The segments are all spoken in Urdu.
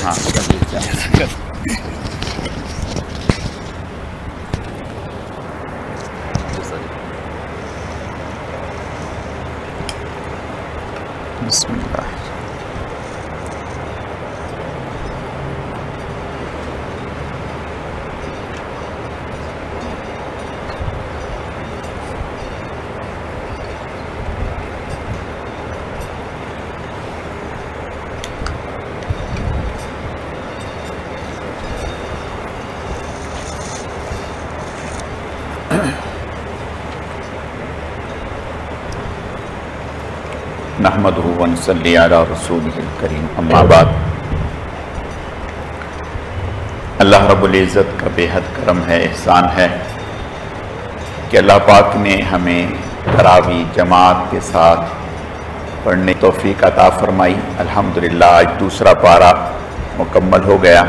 ہاں بسم اللہ. نحمدہ و نصلی علی رسولہ الکریم. اما بعد. اللہ رب العزت کا بے حد کرم ہے، احسان ہے کہ اللہ پاک نے ہمیں تراویح جماعت کے ساتھ پڑھنے کی توفیق عطا فرمائی. الحمدللہ آج دوسرا پارہ مکمل ہو گیا.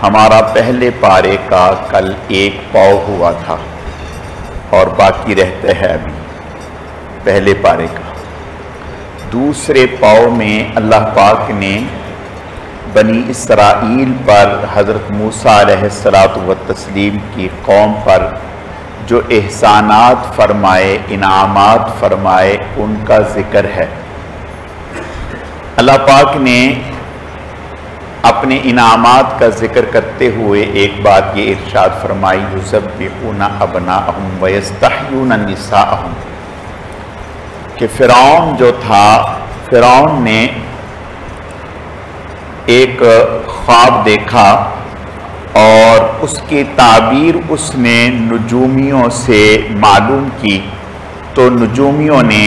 ہمارا پہلے پارے کا کل ایک پاؤ ہوا تھا اور باقی رہتا ہے ابھی پہلے پارے کا. دوسرے پاؤ میں اللہ پاک نے بنی اسرائیل پر حضرت موسیٰ علیہ السلام کی قوم پر جو احسانات فرمائے، انعامات فرمائے، ان کا ذکر ہے. اللہ پاک نے اپنے انعامات کا ذکر کرتے ہوئے ایک بات یہ ارشاد فرمائی، یذبحون ابناءہم ویستحیون نساءہم، کہ فرعون جو تھا، فرعون نے ایک خواب دیکھا اور اس کی تعبیر اس نے نجومیوں سے معلوم کی. تو نجومیوں نے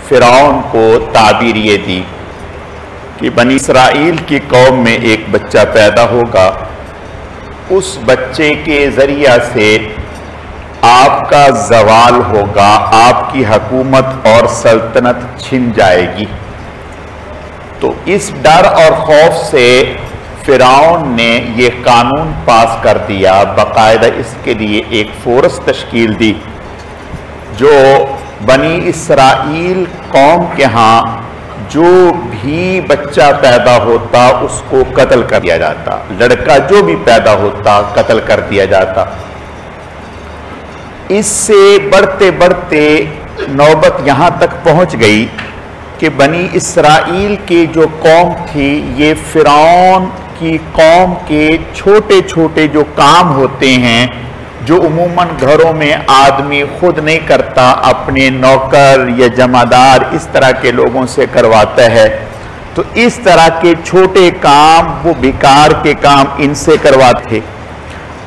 فرعون کو تعبیر یہ دی کہ بنی اسرائیل کی قوم میں ایک بچہ پیدا ہوگا، اس بچے کے ذریعہ سے آپ کا زوال ہوگا، آپ کی حکومت اور سلطنت چھن جائے گی. تو اس ڈر اور خوف سے فرعون نے یہ قانون پاس کر دیا، باقاعدہ اس کے لیے ایک فورس تشکیل دی جو بنی اسرائیل قوم کے ہاں جو بھی بچہ پیدا ہوتا اس کو قتل کر دیا جاتا، لڑکا جو بھی پیدا ہوتا قتل کر دیا جاتا. اس سے بڑھتے بڑھتے نوبت یہاں تک پہنچ گئی کہ بنی اسرائیل کی جو قوم تھی، یہ فرعون کی قوم کے چھوٹے چھوٹے جو کام ہوتے ہیں جو عموماً گھروں میں آدمی خود نہیں کرتا، اپنے نوکر یا جمعدار اس طرح کے لوگوں سے کرواتا ہے، تو اس طرح کے چھوٹے کام، وہ بیکار کے کام ان سے کرواتے.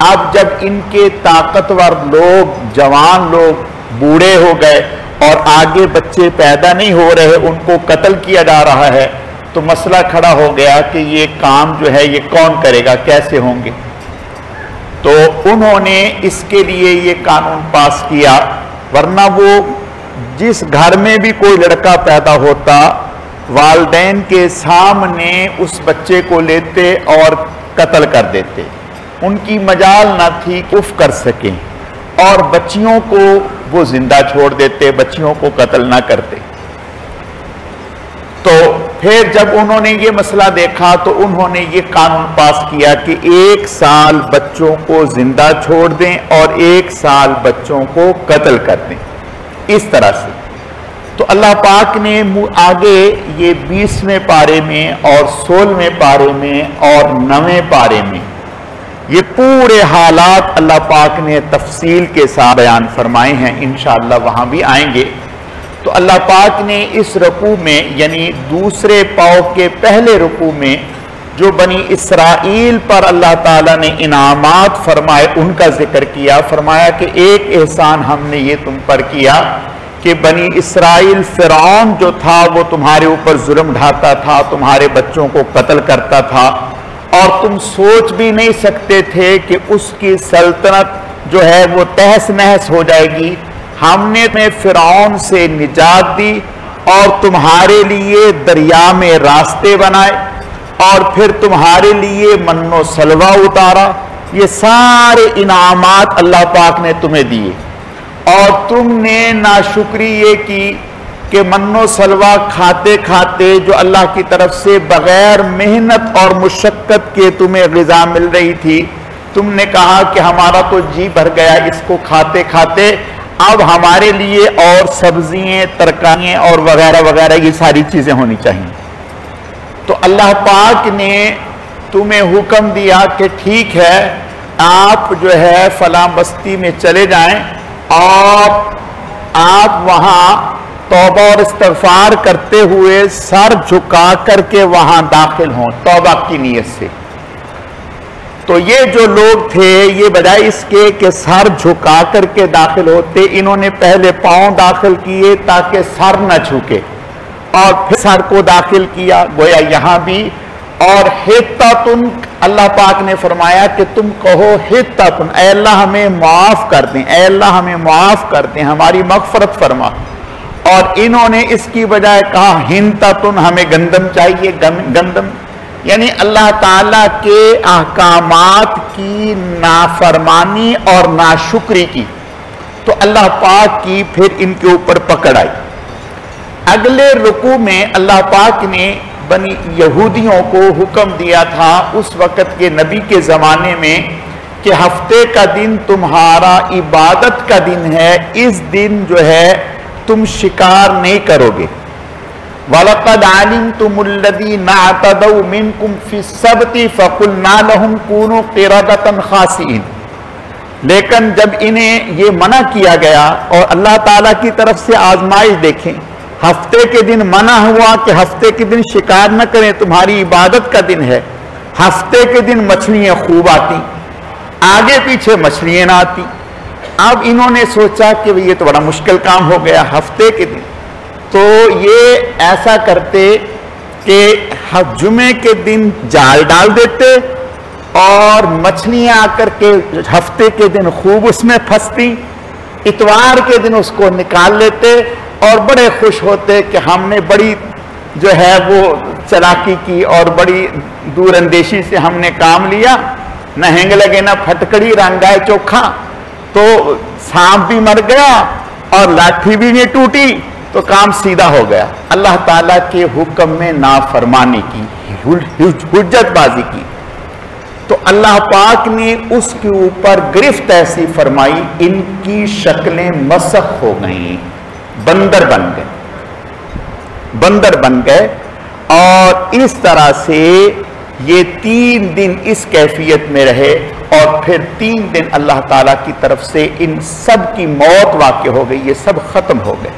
اب جب ان کے طاقتور لوگ، جوان لوگ بوڑھے ہو گئے اور آگے بچے پیدا نہیں ہو رہے، ان کو قتل کیا جا رہا ہے، تو مسئلہ کھڑا ہو گیا کہ یہ کام جو ہے یہ کون کرے گا، کیسے ہوں گے. تو انہوں نے اس کے لیے یہ قانون پاس کیا، ورنہ وہ جس گھر میں بھی کوئی لڑکا پیدا ہوتا، والدین کے سامنے اس بچے کو لیتے اور قتل کر دیتے. ان کی مجال نہ تھی کہ اف کر سکیں، اور بچیوں کو وہ زندہ چھوڑ دیتے، بچیوں کو قتل نہ کرتے. تو پھر جب انہوں نے یہ مسئلہ دیکھا تو انہوں نے یہ قانون پاس کیا کہ 1 سال بچوں کو زندہ چھوڑ دیں اور 1 سال بچوں کو قتل کر دیں. اس طرح سے تو اللہ پاک نے آگے یہ 20ویں پارے میں اور 16ویں پارے میں اور 9ویں پارے میں یہ پورے حالات اللہ پاک نے تفصیل کے ساتھ بیان فرمائے ہیں. انشاءاللہ وہاں بھی آئیں گے. تو اللہ پاک نے اس رکوع میں، یعنی دوسرے پاؤ کے پہلے رکوع میں، جو بنی اسرائیل پر اللہ تعالیٰ نے انعامات فرمائے ان کا ذکر کیا. فرمایا کہ ایک احسان ہم نے یہ تم پر کیا کہ بنی اسرائیل فرعون جو تھا وہ تمہارے اوپر ظلم ڈھاتا تھا، تمہارے بچوں کو قتل کرتا تھا، اور تم سوچ بھی نہیں سکتے تھے کہ اس کی سلطنت جو ہے وہ تہس نہس ہو جائے گی. ہم نے تمہیں فرعون سے نجات دی اور تمہارے لیے دریا میں راستے بنائے اور پھر تمہارے لیے من و سلوہ اتارا. یہ سارے انعامات اللہ پاک نے تمہیں دیے اور تم نے ناشکری یہ کی کہ منو سلوا کھاتے کھاتے جو اللہ کی طرف سے بغیر محنت اور مشقت کے تمہیں غذا مل رہی تھی، تم نے کہا کہ ہمارا تو جی بھر گیا اس کو کھاتے کھاتے، اب ہمارے لیے اور سبزیاں، ترکاریاں اور وغیرہ وغیرہ یہ ساری چیزیں ہونی چاہیے۔ تو اللہ پاک نے تمہیں حکم دیا کہ ٹھیک ہے، آپ جو ہے فلاں بستی میں چلے جائیں اور آپ وہاں توبہ اور استغفار کرتے ہوئے سر جھکا کر کے وہاں داخل ہوں توبہ کی نیت سے۔ تو یہ جو لوگ تھے، یہ بجائے اس کے کہ سر جھکا کر کے داخل ہوتے، انہوں نے پہلے پاؤں داخل کیے تاکہ سر نہ جھکے، اور پھر سر کو داخل کیا، گویا یہاں بھی۔ اور حتتن، اللہ پاک نے فرمایا کہ تم کہو حتتن، اے اللہ ہمیں معاف کر دیں، اے اللہ ہمیں معاف کر دیں، ہماری مغفرت فرما۔ اور انہوں نے اس کی بجائے کہا ہنتتن، ہمیں گندم چاہیے، گندم، یعنی اللہ تعالیٰ کے احکامات کی نافرمانی اور ناشکری کی۔ تو اللہ پاک کی پھر ان کے اوپر پکڑ آئی۔ اگلے رکوع میں اللہ پاک نے بنی یہودیوں کو حکم دیا تھا اس وقت کے نبی کے زمانے میں کہ ہفتے کا دن تمہارا عبادت کا دن ہے، اس دن جو ہے تم شکار نہیں کرو گے۔ وَلَقَدْ عَلِمْتُمُ الَّذِينَ اعْتَدَوْا مِنْكُمْ فِي السَّبْتِ فَقُلْنَا لَهُمْ كُونُوا قِرَدَةً خَاسِئِينَ۔ لیکن جب انہیں یہ منع کیا گیا، اور اللہ تعالیٰ کی طرف سے آزمائش دیکھیں، ہفتے کے دن منع ہوا کہ ہفتے کے دن شکار نہ کریں، تمہاری عبادت کا دن ہے، ہفتے کے دن مچھلیاں خوب آتی، آگے پیچھے مچھلیاں نہ آتی۔ اب انہوں نے سوچا کہ یہ تو بڑا مشکل کام ہو گیا، ہفتے کے دن تو یہ ایسا کرتے کہ جمعے کے دن جال ڈال دیتے اور مچھلیاں آ کر کے ہفتے کے دن خوب اس میں پھنستی، اتوار کے دن اس کو نکال لیتے اور بڑے خوش ہوتے کہ ہم نے بڑی جو ہے وہ چلاکی کی اور بڑی دور اندیشی سے ہم نے کام لیا، نہ ہینگ لگے نہ پھٹکڑی، رنگائے چوکھا، تو سانپ بھی مر گیا اور لاٹھی بھی نہیں ٹوٹی، تو کام سیدھا ہو گیا۔ اللہ تعالیٰ کے حکم میں نافرمانی کی، حجت بازی کی، تو اللہ پاک نے اس کے اوپر گرفت ایسی فرمائی، ان کی شکلیں مسخ ہو گئیں، بندر بن گئے، اور اس طرح سے یہ 3 دن اس کیفیت میں رہے، اور پھر 3 دن اللہ تعالیٰ کی طرف سے ان سب کی موت واقع ہو گئی، یہ سب ختم ہو گئے۔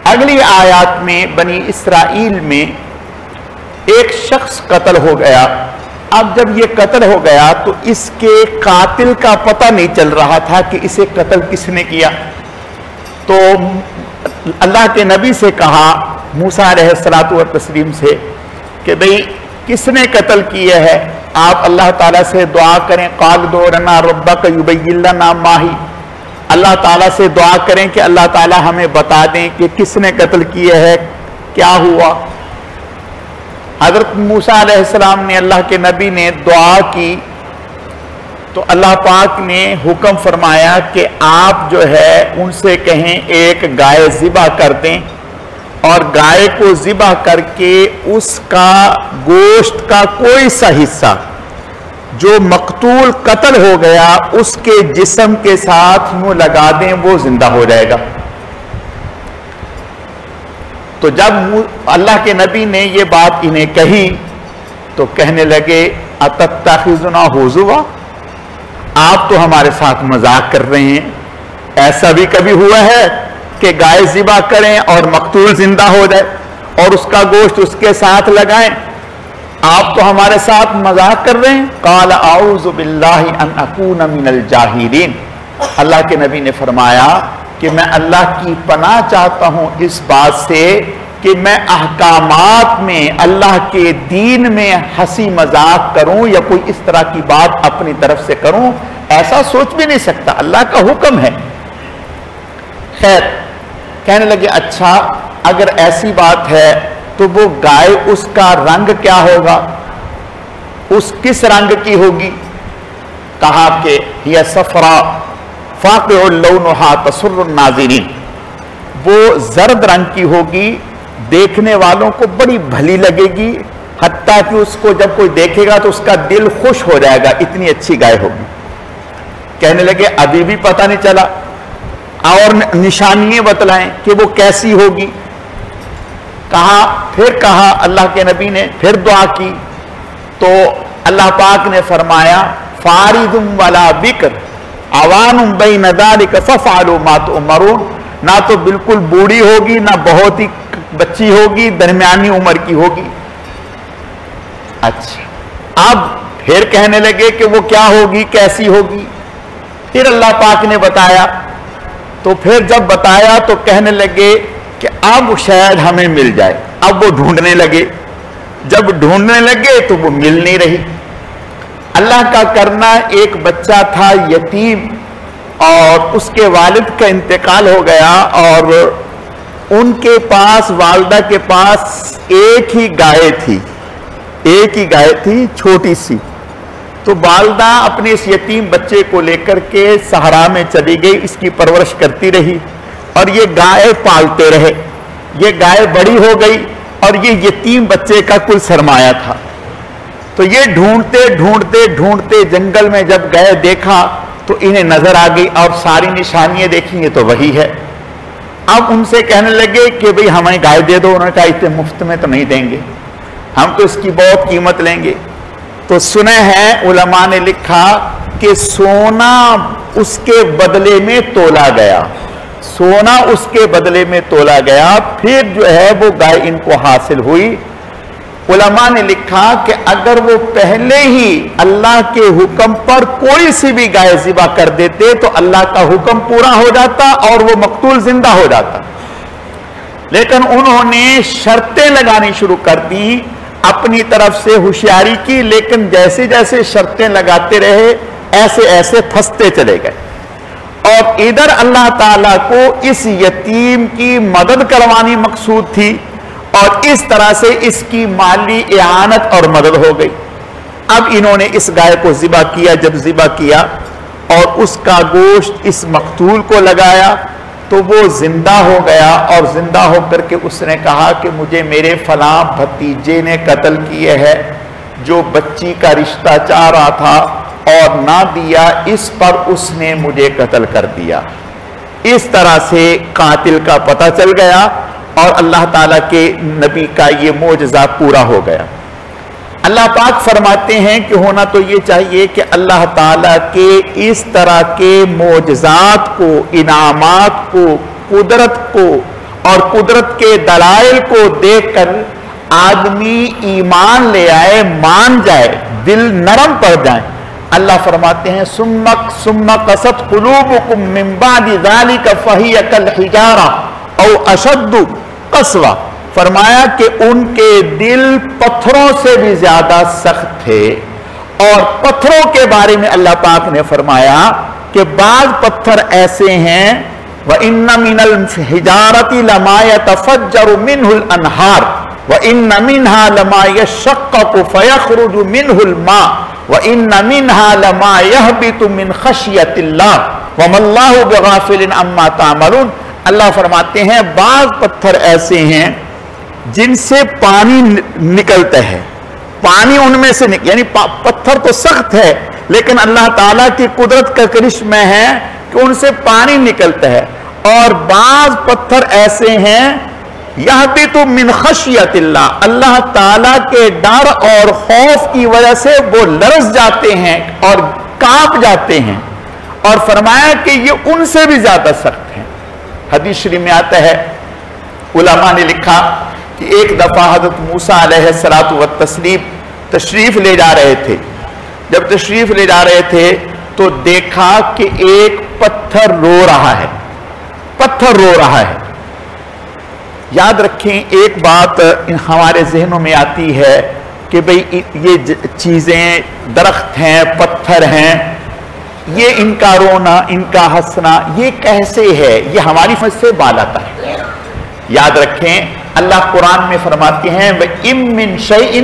اگلی آیات میں بنی اسرائیل میں ایک شخص قتل ہو گیا۔ اب جب یہ قتل ہو گیا تو اس کے قاتل کا پتہ نہیں چل رہا تھا کہ اسے قتل کس نے کیا، تو اللہ کے نبی سے کہا، موسیٰ علیہ الصلوۃ والتسلیم سے، کہ بھئی کس نے قتل کیا ہے، آپ اللہ تعالیٰ سے دعا کریں، قال ادع لنا ربک یبین لنا ما ہی، اللہ تعالیٰ سے دعا کریں کہ اللہ تعالیٰ ہمیں بتا دیں کہ کس نے قتل کیا ہے، کیا ہوا۔ حضرت موسیٰ علیہ السلام نے، اللہ کے نبی نے دعا کی تو اللہ پاک نے حکم فرمایا کہ آپ جو ہے ان سے کہیں ایک گائے ذبح کر دیں، اور گائے کو ذبح کر کے اس کا گوشت کا کوئی سا حصہ جو مقتول قتل ہو گیا اس کے جسم کے ساتھ یوں لگا دیں، وہ زندہ ہو جائے گا۔ تو جب اللہ کے نبی نے یہ بات انہیں کہی تو کہنے لگے اتتخذنا ہزوا، آپ تو ہمارے ساتھ مذاق کر رہے ہیں، ایسا بھی کبھی ہوا ہے کہ گائے ذبح کریں اور مقتول زندہ ہو جائے اور اس کا گوشت اس کے ساتھ لگائیں؟ آپ تو ہمارے ساتھ مذاق کر رہے ہیں۔ قال اعوذ باللہ ان اکون من الجاہلین، اللہ کے نبی نے فرمایا کہ میں اللہ کی پناہ چاہتا ہوں اس بات سے کہ میں احکامات میں، اللہ کے دین میں ہنسی مذاق کروں یا کوئی اس طرح کی بات اپنی طرف سے کروں، ایسا سوچ بھی نہیں سکتا، اللہ کا حکم ہے۔ خیر، کہنے لگے اچھا اگر ایسی بات ہے تو وہ گائے اس کا رنگ کیا ہوگا، اس کس رنگ کی ہوگی؟ کہا کہ یہ صفرا فاقع لونھا تسر الناظرین، وہ زرد رنگ کی ہوگی، دیکھنے والوں کو بڑی بھلی لگے گی، حتیٰ کہ اس کو جب کوئی دیکھے گا تو اس کا دل خوش ہو جائے گا، اتنی اچھی گائے ہوگی۔ کہنے لگے ابھی بھی پتہ نہیں چلا، اور نشانیاں بتلائیں کہ وہ کیسی ہوگی۔ پھر کہا اللہ کے نبی نے، پھر دعا کی تو اللہ پاک نے فرمایا فارض ولا بکر عوان بین ذلک ففعلوا ما تؤمرون، نہ تو بالکل بوڑھی ہوگی نہ بہت ہی بچی ہوگی، درمیانی عمر کی ہوگی۔ اچھا، اب پھر کہنے لگے کہ وہ کیا ہوگی، کیسی ہوگی؟ پھر اللہ پاک نے بتایا، تو پھر جب بتایا تو کہنے لگے کہ اب شاید ہمیں مل جائے۔ اب وہ ڈھونڈنے لگے، جب ڈھونڈنے لگے تو وہ مل نہیں رہی۔ اللہ کا کرنا، ایک بچہ تھا یتیم اور اس کے والد کا انتقال ہو گیا، اور ان کے پاس، والدہ کے پاس ایک ہی گائے تھی چھوٹی سی۔ تو والدہ اپنے اس یتیم بچے کو لے کر کے صحرا میں چلی گئی، اس کی پرورش کرتی رہی اور یہ گائے پالتے رہے۔ یہ گائے بڑی ہو گئی اور یہ یتیم بچے کا کل سرمایہ تھا۔ تو یہ ڈھونڈتے جنگل میں جب گئے، دیکھا تو انہیں نظر آ گئی اور ساری نشانیاں دیکھیں گے تو وہی ہے۔ اب ان سے کہنے لگے کہ بھئی ہمیں گائے دے دو۔ انہوں نے کہا اتنے مفت میں تو نہیں دیں گے، ہم تو اس کی بہت قیمت لیں گے۔ تو سنے ہیں علماء نے لکھا کہ سونا اس کے بدلے میں تولا گیا، سونا اس کے بدلے میں تولا گیا، پھر جو ہے وہ گائے ان کو حاصل ہوئی۔ علماء نے لکھا کہ اگر وہ پہلے ہی اللہ کے حکم پر کوئی سی بھی گائے ذبح کر دیتے تو اللہ کا حکم پورا ہو جاتا اور وہ مقتول زندہ ہو جاتا، لیکن انہوں نے شرطیں لگانی شروع کر دی، اپنی طرف سے ہوشیاری کی، لیکن جیسے جیسے شرطیں لگاتے رہے ایسے ایسے پھنستے چلے گئے۔ اور ادھر اللہ تعالیٰ کو اس یتیم کی مدد کروانی مقصود تھی، اور اس طرح سے اس کی مالی اعانت اور مدد ہو گئی۔ اب انہوں نے اس گائے کو ذبح کیا، جب ذبح کیا اور اس کا گوشت اس مقتول کو لگایا تو وہ زندہ ہو گیا، اور زندہ ہو کر کے اس نے کہا کہ مجھے میرے فلاں بھتیجے نے قتل کیے ہے، جو بچی کا رشتہ چاہ رہا تھا اور نہ دیا، اس پر اس نے مجھے قتل کر دیا۔ اس طرح سے قاتل کا پتہ چل گیا اور اللہ تعالیٰ کے نبی کا یہ معجزہ پورا ہو گیا۔ اللہ پاک فرماتے ہیں کہ ہونا تو یہ چاہیے کہ اللہ تعالیٰ کے اس طرح کے معجزات کو، انعامات کو، قدرت کو اور قدرت کے دلائل کو دیکھ کر آدمی ایمان لے آئے، مان جائے، دل نرم پڑ جائے۔ اللہ فرماتے ہیں ثم قست قلوبکم من بعد ذلک فہی کالحجارہ او اشد قسوہ، فرمایا کہ ان کے دل پتھروں سے بھی زیادہ سخت تھے۔ اور پتھروں کے بارے میں اللہ پاک نے فرمایا کہ بعض پتھر ایسے ہیں وَإِنَّ مِنَ الْحِجَارَةِ لَمَا يَتَفَجَّرُ مِنْهُ الْأَنْهَارُ وَإِنَّ مِنْهَا لَمَا يَشَّقَّقُ فَيَخْرُجُ مِنْهُ الْمَاءُ وَإِنَّ مِنْهَا لَمَا يَهْبِطُ مِنْ خَشْيَةِ اللَّهِ وَمَا اللَّهُ بِغَافِلٍ عَمَّا تَعْمَلُونَ۔ اللہ فرماتے ہیں بعض پتھر ایسے ہیں جن سے پانی نکلتا ہے، پانی ان میں سے یعنی پتھر تو سخت ہے لیکن اللہ تعالیٰ کی قدرت کا کرشمہ ہے کہ ان سے پانی نکلتا ہے۔ اور بعض پتھر ایسے ہیں یہبط من خشیت اللہ، اللہ تعالیٰ کے ڈر اور خوف کی وجہ سے وہ لرز جاتے ہیں اور کانپ جاتے ہیں، اور فرمایا کہ یہ ان سے بھی زیادہ سخت ہیں۔ حدیث شریف میں آتا ہے، علماء نے لکھا کہ ایک دفعہ حضرت موسیٰ علیہ السلام تشریف لے جا رہے تھے۔ جب تشریف لے جا رہے تھے تو دیکھا کہ ایک پتھر رو رہا ہے، پتھر رو رہا ہے۔ یاد رکھیں ایک بات ہمارے ذہنوں میں آتی ہے کہ بھئی یہ چیزیں درخت ہیں، پتھر ہیں، یہ ان کا رونا، ان کا ہنسنا یہ کیسے ہے، یہ ہماری سمجھ سے بالاتا ہے۔ یاد رکھیں اللہ قرآن میں فرماتے ہیں وَإِن مِّن شَيْءٍ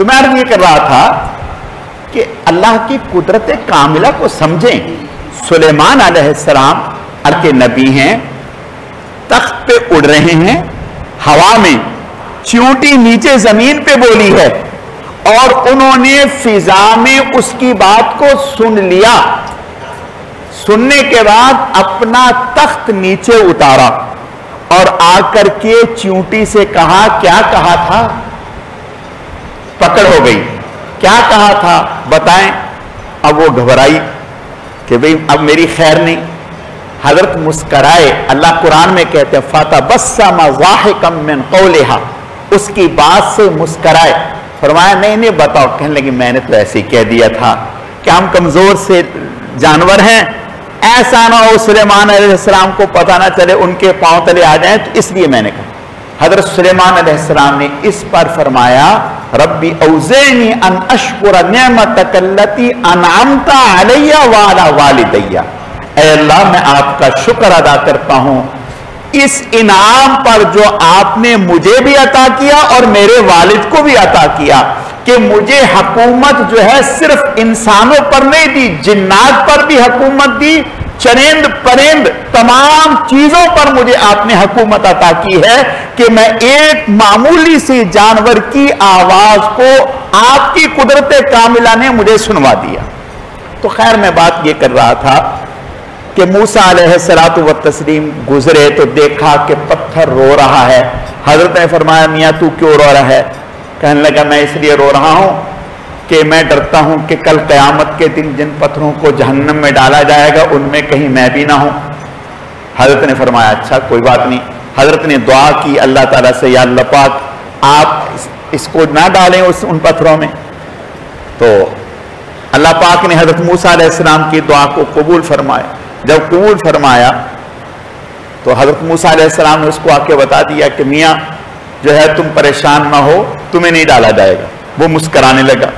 تو میں عرض یہ کر رہا تھا کہ اللہ کی قدرت کاملہ کو سمجھیں. سلیمان علیہ السلام اللہ کے نبی ہیں، تخت پہ اڑ رہے ہیں ہوا میں، چیونٹی نیچے زمین پہ بولی ہے اور انہوں نے فضا میں اس کی بات کو سن لیا. سننے کے بعد اپنا تخت نیچے اتارا اور آ کر کے چیونٹی سے کہا. کیا کہا تھا؟ پکڑ ہو گئی. کیا کہا تھا بتائیں. اب وہ گھبرائی کہ بھئی اب میری خیر نہیں. حضرت مسکرائے. اللہ قرآن میں کہتے ہیں فَتَبَسَّمَ ضَاحِكًا مِّن قَوْلِهَا، اس کی بات سے مسکرائے. فرمایا نہیں بتاؤ. کہنے لگی میں نے تو ایسے ہی کہہ دیا تھا کہ ہم کمزور سے جانور ہیں، ایسا نہ ہو سلیمان علیہ السلام کو پتہ نہ چلے ان کے پاؤں تلے آ جائیں، تو اس لیے میں نے کہا. حضرت سلیمان علیہ السلام نے اس پر فرمایا ربی اوزعنی ان اشکر نعمتک التی انعمت علی وعلی والدی. اے اللہ میں آپ کا شکر ادا کرتا ہوں اس انعام پر جو آپ نے مجھے بھی عطا کیا اور میرے والد کو بھی عطا کیا، کہ مجھے حکومت جو ہے صرف انسانوں پر نہیں دی، جنات پر بھی حکومت دی، چرند پرند تمام چیزوں پر مجھے آپ نے حکومت عطا کی ہے کہ میں ایک معمولی سی جانور کی آواز کو آپ کی قدرت کاملہ نے مجھے سنوا دیا. تو خیر میں بات یہ کر رہا تھا کہ موسیٰ علیہ السلام گزرے تو دیکھا کہ پتھر رو رہا ہے. حضرت نے فرمایا میاں تو کیوں رو رہا ہے؟ کہنے لگا میں اس لیے رو رہا ہوں کہ میں ڈرتا ہوں کہ کل قیامت کے دن جن پتھروں کو جہنم میں ڈالا جائے گا ان میں کہیں میں بھی نہ ہوں. حضرت نے فرمایا اچھا کوئی بات نہیں. حضرت نے دعا کی اللہ تعالیٰ سے یا اللہ پاک آپ اس کو نہ ڈالیں ان پتھروں میں. تو اللہ پاک نے حضرت موسیٰ علیہ السلام کی دعا کو قبول فرمایا. جب قبول فرمایا تو حضرت موسیٰ علیہ السلام نے اس کو آ کے بتا دیا کہ میاں جو ہے تم پریشان نہ ہو، تمہیں نہیں ڈالا جائے گا. وہ مسکرانے لگا.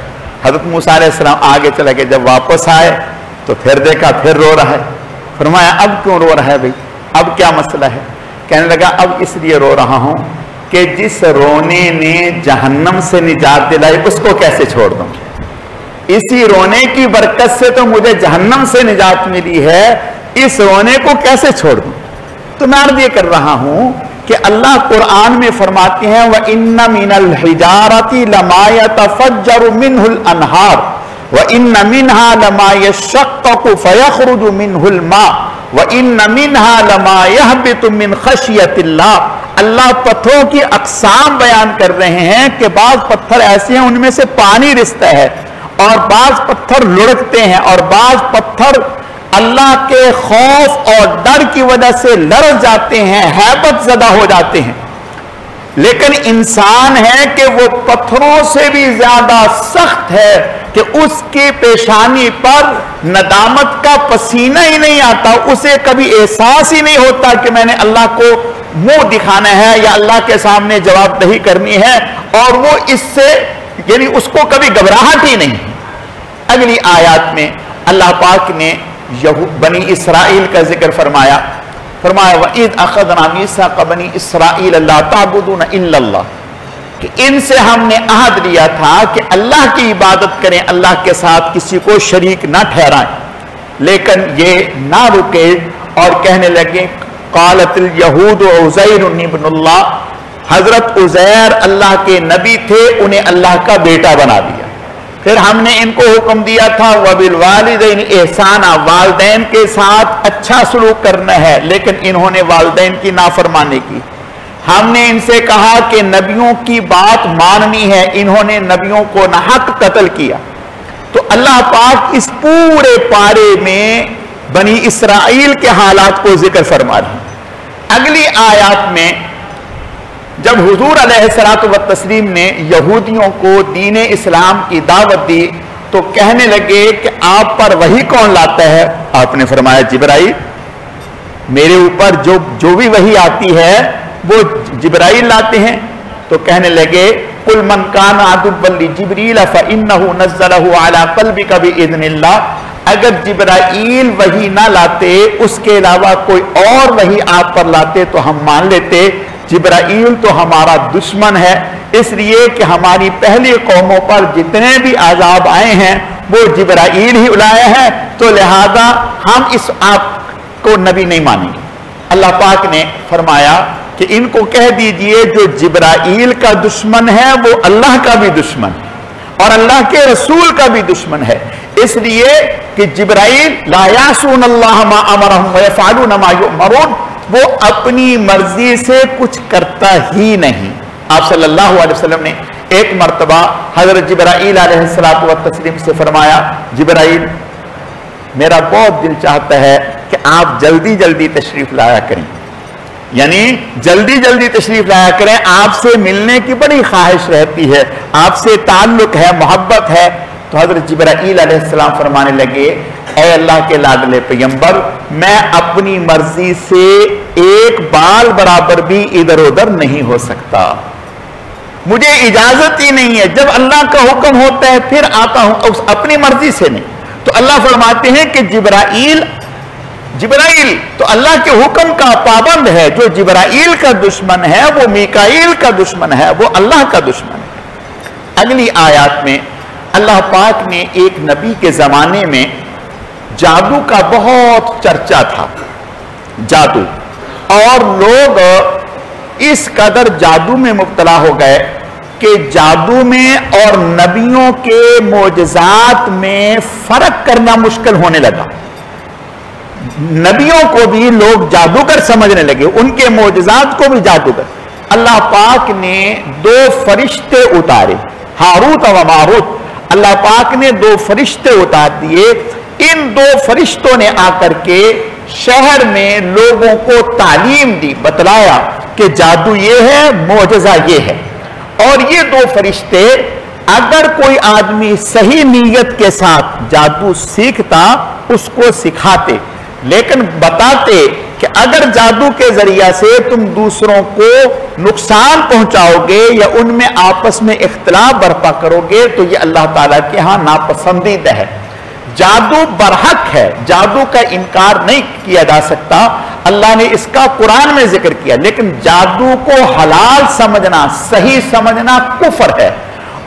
حضرت موسیٰ علیہ السلام آگے چلا گئے. جب واپس آئے تو پھر دیکھا پھر رو رہا ہے. فرمایا اب کیوں رو رہا ہے بھائی، اب کیا مسئلہ ہے؟ کہنے لگا اب اس لیے رو رہا ہوں کہ جس رونے نے جہنم سے نجات دلائی اس کو کیسے چھوڑ دوں. اسی رونے کی برکت سے تو مجھے جہنم سے نجات ملی ہے، اس رونے کو کیسے چھوڑ دوں. تو میں عرض یہ کر رہا ہوں کہ اللہ قرآن میں فرماتے ہیں وَإِنَّ مِنَ الْحِجَارَةِ لَمَا يَتَفَجَّرُ مِنْهُ الْأَنْهَارُ وَإِنَّ مِنْهَا لَمَا يَشَّقَّقُ فَيَخْرُجُ مِنْهُ الْمَاءُ وَإِنَّ مِنْهَا لَمَا يَهْبِطُ مِنْ خَشْيَةِ اللَّهِ. اللہ پتھروں کی اقسام بیان کر رہے ہیں کہ بعض پتھر ایسے ہیں ان میں سے پانی رستا ہے اور بعض پتھر لڑکتے ہیں اور بعض پتھر اللہ کے خوف اور ڈر کی وجہ سے لرز جاتے ہیں، ہیبت زدہ ہو جاتے ہیں. لیکن انسان ہے کہ وہ پتھروں سے بھی زیادہ سخت ہے کہ اس کی پیشانی پر ندامت کا پسینہ ہی نہیں آتا، اسے کبھی احساس ہی نہیں ہوتا کہ میں نے اللہ کو منہ دکھانا ہے یا اللہ کے سامنے جواب دہی کرنی ہے، اور وہ اس سے یعنی اس کو کبھی گھبراہٹ ہی نہیں. اگلی آیات میں اللہ پاک نے بنی اسرائیل کا ذکر فرمایا. وَإِذْ أَخَذْنَا مِيثَاقَ بَنِي إِسْرَائِيلَ لَا تَعْبُدُونَ إِلَّا اللَّهَ، کہ ان سے ہم نے عہد لیا تھا کہ اللہ کی عبادت کریں، اللہ کے ساتھ کسی کو شریک نہ ٹھہرائیں. لیکن یہ نہ رکے اور کہنے لگے قالت اليہود عزیر ابن اللہ، حضرت عزیر اللہ کے نبی تھے، انہیں اللہ کا بیٹا بنا دیا. پھر ہم نے ان کو حکم دیا تھا وَبِالْوَالِدَيْنِ احسانا، والدین کے ساتھ اچھا سلوک کرنا ہے، لیکن انہوں نے والدین کی نافرمانی کی. ہم نے ان سے کہا کہ نبیوں کی بات ماننی ہے، انہوں نے نبیوں کو ناحق قتل کیا. تو اللہ پاک اس پورے پارے میں بنی اسرائیل کے حالات کو ذکر فرما رہے ہیں. اگلی آیات میں جب حضور علیہ السلام نے یہودیوں کو دین اسلام کی دعوت دی تو کہنے لگے کہ آپ پر وحی کون لاتا ہے؟ آپ نے فرمایا جبرائیل. میرے اوپر جو بھی وحی آتی ہے وہ جبرائیل لاتے ہیں. تو کہنے لگے قُلْ مَنْ كَانَ عَدُوًّا لِجِبْرِيلَ فَإِنَّهُ نَزَّلَهُ عَلَى قَلْبِكَ بِإِذْنِ اللَّهِ. اگر جبرائیل وحی نہ لاتے، اس کے علاوہ کوئی اور وحی آپ پر لاتے تو ہم مان لیتے. جبرائیل تو ہمارا دشمن ہے، اس لیے کہ ہماری پہلی قوموں پر جتنے بھی عذاب آئے ہیں وہ جبرائیل ہی لائے ہیں، تو لہذا ہم اس آپ کو نبی نہیں مانیں گے۔ اللہ پاک نے فرمایا کہ ان کو کہہ دیجئے جو جبرائیل کا دشمن ہے وہ اللہ کا بھی دشمن ہے اور اللہ کے رسول کا بھی دشمن ہے، اس لیے کہ جبرائیل لا یعصون اللہ ما امرہم ویفعلون ما یؤمرون، وہ اپنی مرضی سے کچھ کرتا ہی نہیں۔ آپ صلی اللہ علیہ وسلم نے ایک مرتبہ حضرت جبرائیل علیہ السلام سے فرمایا، جبرائیل میرا بہت دل چاہتا ہے کہ آپ جلدی جلدی تشریف لایا کریں، یعنی جلدی جلدی تشریف لایا کریں، آپ سے ملنے کی بڑی خواہش رہتی ہے، آپ سے تعلق ہے، محبت ہے۔ تو حضرت جبرائیل علیہ السلام فرمانے لگے، اے اللہ کے لاڈلے پیغمبر، میں اپنی مرضی سے ایک بال برابر بھی ادھر ادھر نہیں ہو سکتا، مجھے اجازت ہی نہیں ہے، جب اللہ کا حکم ہوتا ہے پھر آتا ہوں، اپنی مرضی سے نہیں۔ تو اللہ فرماتے ہیں کہ جبرائیل تو اللہ کے حکم کا پابند ہے، جو جبرائیل کا دشمن ہے وہ میکائیل کا دشمن ہے، وہ اللہ کا دشمن ہے۔ اگلی آیات میں اللہ پاک نے ایک نبی کے زمانے میں جادو کا بہت چرچا تھا، جادو، اور لوگ اس قدر جادو میں مبتلا ہو گئے کہ جادو میں اور نبیوں کے معجزات میں فرق کرنا مشکل ہونے لگا۔ نبیوں کو بھی لوگ جادوگر سمجھنے لگے، ان کے معجزات کو بھی جادوگر۔ اللہ پاک نے دو فرشتے اتارے، ہاروت و ماروت، اللہ پاک نے دو فرشتے اتار دیے، ان دو فرشتوں نے آ کر کے شہر میں لوگوں کو تعلیم دی، بتلایا کہ جادو یہ ہے، معجزہ یہ ہے۔ اور یہ دو فرشتے اگر کوئی آدمی صحیح نیت کے ساتھ جادو سیکھتا اس کو سکھاتے، لیکن بتاتے کہ اگر جادو کے ذریعہ سے تم دوسروں کو نقصان پہنچاؤ گے یا ان میں آپس میں اختلاف برپا کرو گے تو یہ اللہ تعالیٰ کے ہاں ناپسندیدہ ہے۔ جادو برحق ہے، جادو کا انکار نہیں کیا جا سکتا، اللہ نے اس کا قرآن میں ذکر کیا، لیکن جادو کو حلال سمجھنا، صحیح سمجھنا کفر ہے،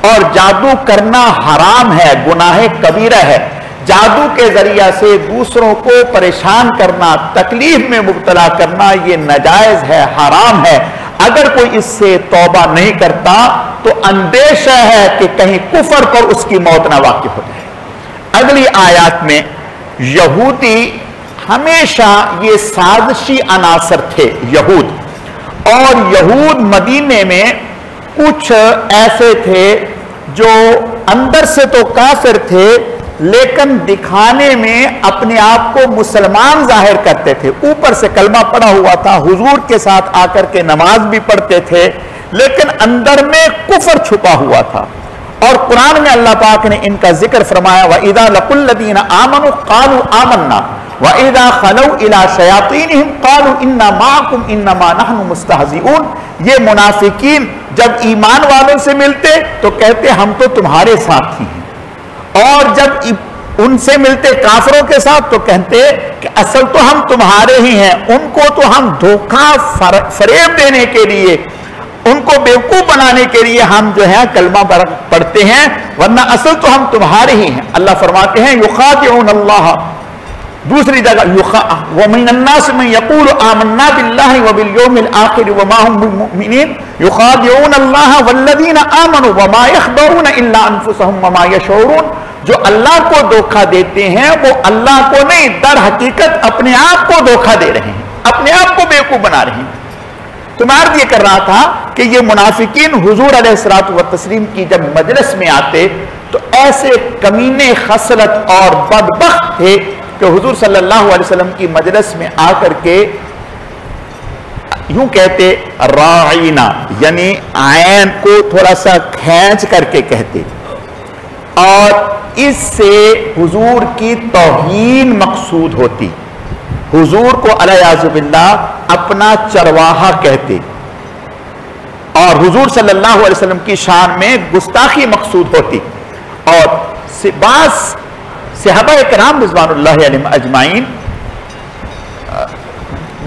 اور جادو کرنا حرام ہے، گناہ کبیرہ ہے۔ جادو کے ذریعہ سے دوسروں کو پریشان کرنا، تکلیف میں مبتلا کرنا، یہ ناجائز ہے، حرام ہے۔ اگر کوئی اس سے توبہ نہیں کرتا تو اندیشہ ہے کہ کہیں کفر پر اس کی موت نہ واقع ہو جائے۔ اگلی آیات میں یہودی ہمیشہ یہ سازشی عناصر تھے، یہود، اور یہود مدینے میں کچھ ایسے تھے جو اندر سے تو کافر تھے لیکن دکھانے میں اپنے آپ کو مسلمان ظاہر کرتے تھے، اوپر سے کلمہ پڑھا ہوا تھا، حضور کے ساتھ آ کر کے نماز بھی پڑھتے تھے، لیکن اندر میں کفر چھپا ہوا تھا۔ اور قرآن میں اللہ پاک نے ان کا ذکر فرمایا، وَإِذَا لَقُوا الَّذِينَ آمَنُوا قَالُوا آمَنَّا وَإِذَا خَلَوْا إِلَىٰ شَيَاطِينِهِمْ قَالُوا إِنَّا مَعَكُمْ إِنَّمَا نَحْنُ مُسْتَهْزِئُونَ۔ یہ منافقین جب ایمان والوں سے ملتے تو کہتے ہم تو تمہارے ساتھ ہی ہیں، اور جب ان سے ملتے کافروں کے ساتھ تو کہتے کہ اصل تو ہم تمہارے ہی ہیں، ان کو تو ہم دھوکہ فریب دینے کے لیے، ان کو بیوقوف بنانے کے لیے ہم جو ہے کلمہ پڑھتے ہیں، ورنہ اصل تو ہم تمہارے ہی ہیں۔ اللہ فرماتے ہیں یخادعون اللہ، دوسری جگہ وَمِنَ النَّاسِ مَن يَقُولُ آمَنَّا بِاللَّهِ وَبِالْيَوْمِ الْآخِرِ وَمَا هُم بِمُؤْمِنِينَ يُخَادِعُونَ اللَّهَ وَالَّذِينَ آمَنُوا وَمَا يَخْدَعُونَ إِلَّا أَنفُسَهُمْ وَمَا يَشْعُرُونَ۔ جو اللہ کو دھوکہ دیتے ہیں وہ اللہ کو نہیں، در حقیقت اپنے آپ کو دھوکہ دے رہے ہیں، اپنے آپ کو بیوقوف بنا رہے ہیں۔ تو میں عرض یہ کر رہا تھا کہ یہ منافقین حضور علیہ الصلوۃ والتسلیم کی جب مجلس میں آتے تو ایسے کمینے خصلت اور بدبخت تھے کہ حضور صلی اللہ علیہ وسلم کی مجلس میں آ کر کے یوں کہتے راعینا، یعنی عین کو تھوڑا سا کھینچ کر کے کہتے، اور اس سے حضور کی توہین مقصود ہوتی، حضور کو علیہ باللہ اپنا چرواہا کہتے، اور حضور صلی اللہ علیہ وسلم کی شان میں گستاخی مقصود ہوتی۔ اور بعض صحابہ کرام رضوان اللہ علیہم اجمعین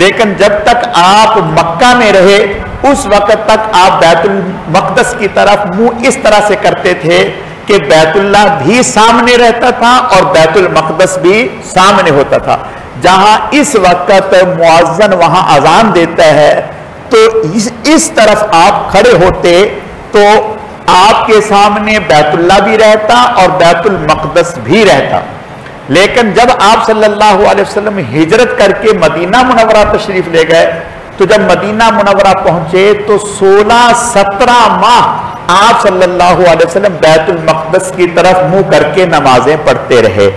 لیکن جب تک آپ مکہ میں رہے اس وقت تک آپ بیت المقدس کی طرف منہ اس طرح سے کرتے تھے کہ بیت اللہ بھی سامنے رہتا تھا اور بیت المقدس بھی سامنے ہوتا تھا. جہاں اس وقت مؤذن وہاں اذان دیتا ہے تو اس طرف آپ کھڑے ہوتے تو آپ کے سامنے بیت اللہ بھی رہتا اور بیت المقدس بھی رہتا. لیکن جب آپ صلی اللہ علیہ وسلم ہجرت کر کے مدینہ منورہ تشریف لے گئے تو جب مدینہ منورہ پہنچے تو 16-17 ماہ آپ صلی اللہ علیہ وسلم بیت المقدس کی طرف منہ کر کے نمازیں پڑھتے رہے.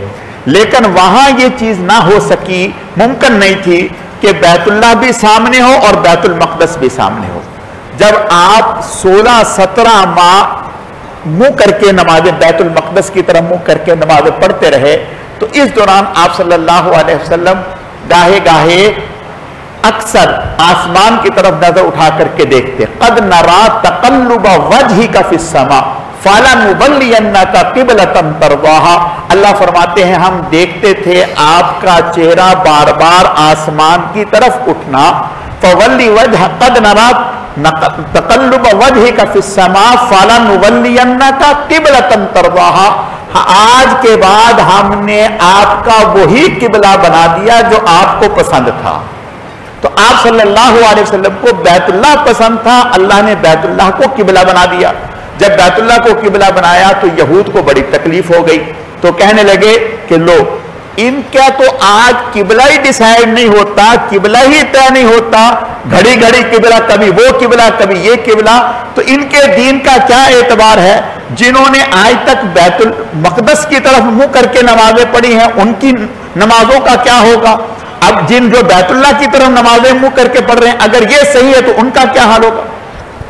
لیکن وہاں یہ چیز نہ ہو سکی، ممکن نہیں تھی کہ بیت اللہ بھی سامنے ہو اور بیت المقدس بھی سامنے ہو. جب آپ 16-17 ماہ منہ کر کے نمازیں بیت المقدس کی طرف منہ کر کے نمازیں پڑھتے رہے تو اس دوران آپ صلی اللہ علیہ وسلم گاہے گاہے اکثر آسمان کی طرف نظر اٹھا کر کے دیکھتے. قد نرا تقلب وجهك في السماء فلنولینک قبلۃ ترضاها. اللہ فرماتے ہیں ہم دیکھتے تھے آپ کا چہرہ بار بار آسمان کی طرف اٹھنا. فولی وجہ قد نرا تقلب وجهك في السماء فلنولینک قبلۃ ترضاها. آج کے بعد ہم نے آپ کا وہی قبلہ بنا دیا جو آپ کو پسند تھا. تو آپ صلی اللہ علیہ وسلم کو بیت اللہ پسند تھا، اللہ نے بیت اللہ کو قبلہ بنا دیا. جب بیت اللہ کو قبلہ بنایا تو یہود کو بڑی تکلیف ہو گئی تو کہنے لگے کہ لو ان کا تو آج قبلہ ہی ڈیسائیڈ نہیں ہوتا، قبلہ ہی طے نہیں ہوتا، گھڑی گھڑی قبلہ، کبھی وہ قبلہ کبھی یہ قبلہ، تو ان کے دین کا کیا اعتبار ہے؟ جنہوں نے آج تک بیت المقدس کی طرف منہ کر کے نمازیں پڑھی ہیں ان کی نمازوں کا کیا ہوگا؟ اب جن جو بیت اللہ کی طرف نمازیں منہ کر کے پڑھ رہے ہیں اگر یہ صحیح ہے تو ان کا کیا حال ہوگا؟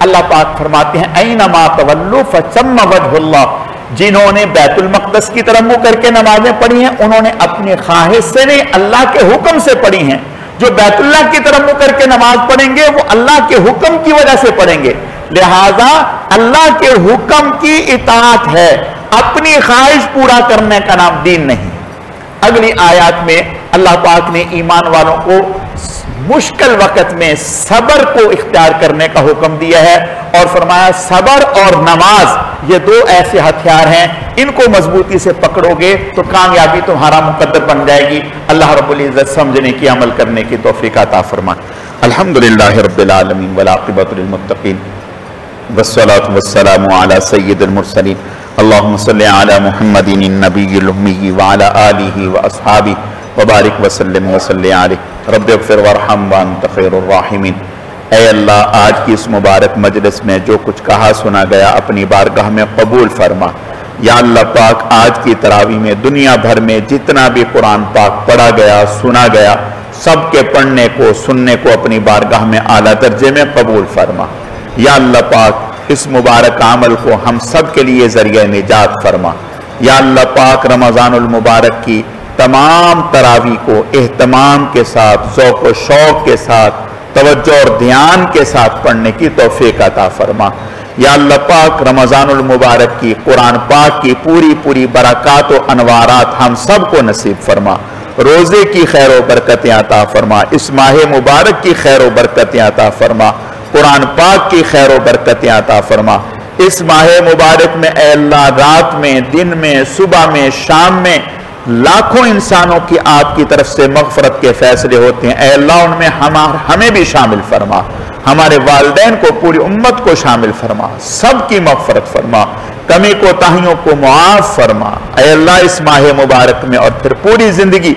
اللہ پاک فرماتے ہیں اینما تولوا فثم وجہ اللہ. جنہوں نے بیت المقدس کی طرف منہ کر کے نمازیں پڑھی ہیں انہوں نے اپنے خواہش سے نہیں اللہ کے حکم سے پڑھی ہیں. جو بیت اللہ کی طرف منہ کر کے نماز پڑھیں گے وہ اللہ کے حکم کی وجہ سے پڑھیں گے. لہذا اللہ کے حکم کی اطاعت ہے، اپنی خواہش پورا کرنے کا نام دین نہیں. اگلی آیات میں اللہ پاک نے ایمان والوں کو مشکل وقت میں صبر کو اختیار کرنے کا حکم دیا ہے اور فرمایا صبر اور نماز یہ دو ایسے ہتھیار ہیں، ان کو مضبوطی سے پکڑو گے تو کامیابی تمہارا مقدر بن جائے گی. اللہ رب العزت سمجھنے کی عمل کرنے کی توفیق عطا فرمائے. الحمدللہ رب العالمین والعاقبۃ للمتقین والصلاة والسلام علی سید المرسلین. اللہم صلی علی محمد النبی الامی وعلی آلہ واصحابہ وبارک وسلم وصلی علیہ رب اغفر وارحم وانت خیر الراحمین. اے اللہ آج کی اس مبارک مجلس میں جو کچھ کہا سنا گیا اپنی بارگاہ میں قبول فرما. یا اللہ پاک آج کی تراویح میں دنیا بھر میں جتنا بھی قرآن پاک پڑھا گیا سنا گیا سب کے پڑھنے کو سننے کو اپنی بارگاہ میں اعلیٰ درجے میں قبول فرما. یا اللہ پاک اس مبارک عمل کو ہم سب کے لیے ذریعہ نجات فرما. یا اللہ پاک رمضان المبارک کی تمام تراویح کو اہتمام کے ساتھ ذوق و شوق کے ساتھ توجہ اور دھیان کے ساتھ پڑھنے کی توفیق عطا فرما. یا اللہ پاک رمضان المبارک کی قرآن پاک کی پوری برکات و انوارات ہم سب کو نصیب فرما. روزے کی خیر و برکتیں عطا فرما. اس ماہ مبارک کی خیر و برکتیں عطا فرما. قرآن پاک کی خیر و برکتیں عطا فرما. اس ماہ مبارک میں اے اللہ رات میں دن میں صبح میں شام میں لاکھوں انسانوں کی آپ کی طرف سے مغفرت کے فیصلے ہوتے ہیں. اے اللہ ان میں ہمیں بھی شامل فرما. ہمارے والدین کو پوری امت کو شامل فرما. سب کی مغفرت فرما. کمی کوتاہیوں کو معاف فرما. اے اللہ اس ماہ مبارک میں اور پھر پوری زندگی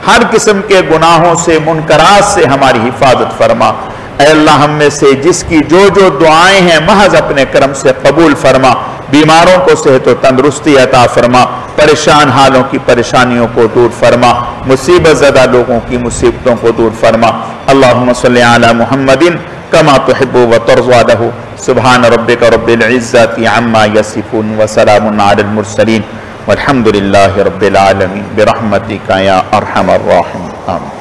ہر قسم کے گناہوں سے منکرات سے ہماری حفاظت فرما. اے اللہ ہم میں سے جس کی جو دعائیں ہیں محض اپنے کرم سے قبول فرما. بیماروں کو صحت و تندرستی عطا فرما. پریشان حالوں کی پریشانیوں کو دور فرما. مصیبت زدہ لوگوں کی مصیبتوں کو دور فرما. اللہم صلی علی محمد کما تحب و ترضى له. سبحان ربک رب العزت عما یصفون وسلام علی المرسلین والحمد للہ رب العالمین برحمتک یا ارحم الراحمین. آمین.